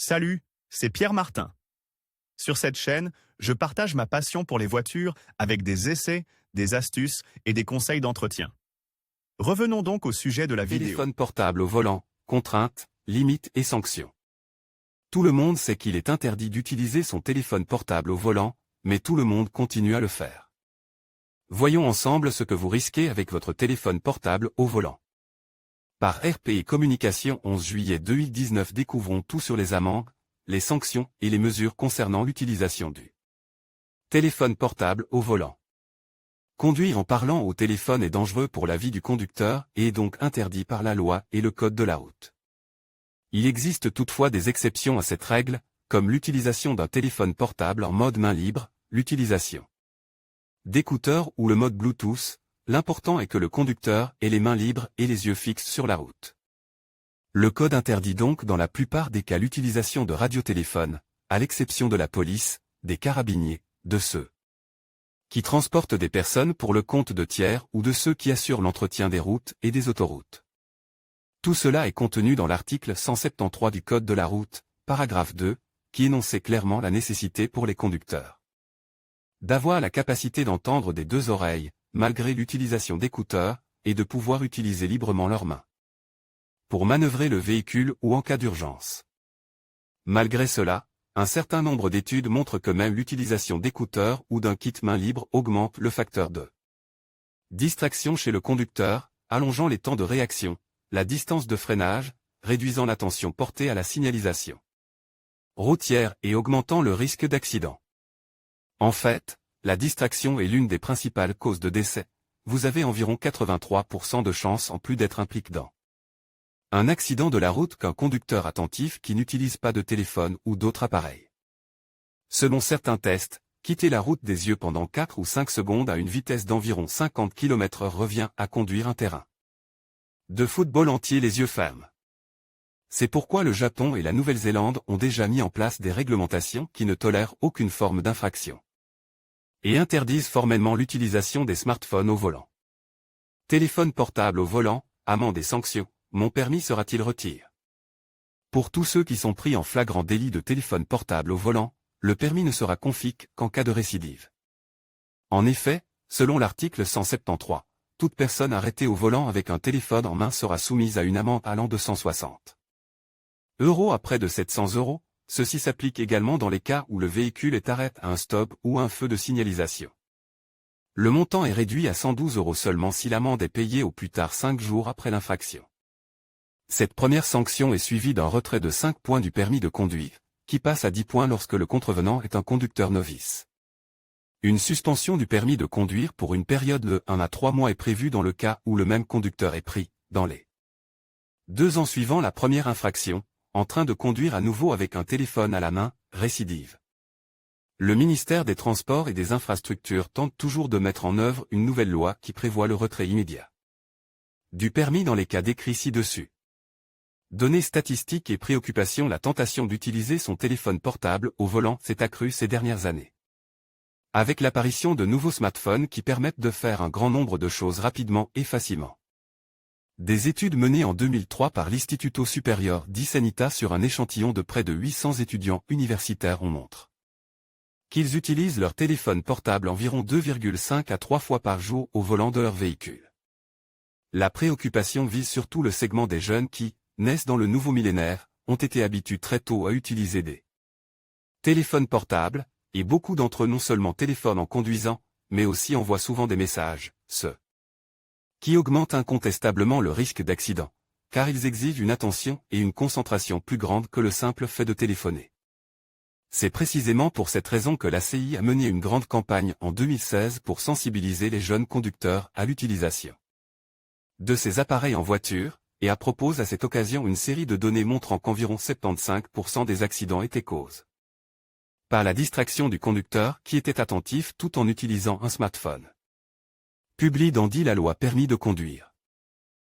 Salut, c'est Pierre Martin. Sur cette chaîne, je partage ma passion pour les voitures avec des essais, des astuces et des conseils d'entretien. Revenons donc au sujet de la vidéo. Téléphone portable au volant, contraintes, limites et sanctions. Tout le monde sait qu'il est interdit d'utiliser son téléphone portable au volant, mais tout le monde continue à le faire. Voyons ensemble ce que vous risquez avec votre téléphone portable au volant. Par RPI Communication 11 juillet 2019 découvrons tout sur les amendes, les sanctions et les mesures concernant l'utilisation du téléphone portable au volant. Conduire en parlant au téléphone est dangereux pour la vie du conducteur et est donc interdit par la loi et le code de la route. Il existe toutefois des exceptions à cette règle, comme l'utilisation d'un téléphone portable en mode main libre, l'utilisation d'écouteurs ou le mode Bluetooth. L'important est que le conducteur ait les mains libres et les yeux fixes sur la route. Le code interdit donc dans la plupart des cas l'utilisation de radiotéléphones, à l'exception de la police, des carabiniers, de ceux qui transportent des personnes pour le compte de tiers ou de ceux qui assurent l'entretien des routes et des autoroutes. Tout cela est contenu dans l'article 173 du Code de la route, paragraphe 2, qui énonçait clairement la nécessité pour les conducteurs d'avoir la capacité d'entendre des deux oreilles, malgré l'utilisation d'écouteurs, et de pouvoir utiliser librement leurs mains pour manœuvrer le véhicule ou en cas d'urgence. Malgré cela, un certain nombre d'études montrent que même l'utilisation d'écouteurs ou d'un kit main libre augmente le facteur de distraction chez le conducteur, allongeant les temps de réaction, la distance de freinage, réduisant l'attention portée à la signalisation routière et augmentant le risque d'accident. En fait, la distraction est l'une des principales causes de décès. Vous avez environ 83% de chances en plus d'être impliqué dans un accident de la route qu'un conducteur attentif qui n'utilise pas de téléphone ou d'autres appareils. Selon certains tests, quitter la route des yeux pendant 4 ou 5 secondes à une vitesse d'environ 50 km/h revient à conduire un terrain de football entier les yeux fermes. C'est pourquoi le Japon et la Nouvelle-Zélande ont déjà mis en place des réglementations qui ne tolèrent aucune forme d'infraction et interdisent formellement l'utilisation des smartphones au volant. Téléphone portable au volant, amende et sanctions, mon permis sera-t-il retiré? Pour tous ceux qui sont pris en flagrant délit de téléphone portable au volant, le permis ne sera confisqué qu'en cas de récidive. En effet, selon l'article 173, toute personne arrêtée au volant avec un téléphone en main sera soumise à une amende allant de 160 € à près de 700 €. Ceci s'applique également dans les cas où le véhicule est arrêté à un stop ou à un feu de signalisation. Le montant est réduit à 112 € seulement si l'amende est payée au plus tard 5 jours après l'infraction. Cette première sanction est suivie d'un retrait de 5 points du permis de conduire, qui passe à 10 points lorsque le contrevenant est un conducteur novice. Une suspension du permis de conduire pour une période de 1 à 3 mois est prévue dans le cas où le même conducteur est pris, dans les 2 ans suivant la première infraction, en train de conduire à nouveau avec un téléphone à la main, récidive. Le ministère des Transports et des Infrastructures tente toujours de mettre en œuvre une nouvelle loi qui prévoit le retrait immédiat du permis dans les cas décrits ci-dessus. Données statistiques et préoccupations. La tentation d'utiliser son téléphone portable au volant s'est accrue ces dernières années. Avec l'apparition de nouveaux smartphones qui permettent de faire un grand nombre de choses rapidement et facilement. Des études menées en 2003 par l'Istituto Superior di Sanità sur un échantillon de près de 800 étudiants universitaires ont montré qu'ils utilisent leur téléphone portable environ 2,5 à 3 fois par jour au volant de leur véhicule. La préoccupation vise surtout le segment des jeunes qui, naissent dans le nouveau millénaire, ont été habitués très tôt à utiliser des téléphones portables, et beaucoup d'entre eux non seulement téléphonent en conduisant, mais aussi envoient souvent des messages, ce qui augmente incontestablement le risque d'accident, car ils exigent une attention et une concentration plus grande que le simple fait de téléphoner. C'est précisément pour cette raison que l'ACI a mené une grande campagne en 2016 pour sensibiliser les jeunes conducteurs à l'utilisation de ces appareils en voiture, et a proposé à cette occasion une série de données montrant qu'environ 75% des accidents étaient causés par la distraction du conducteur qui était attentif tout en utilisant un smartphone. Publie dans la loi permis de conduire.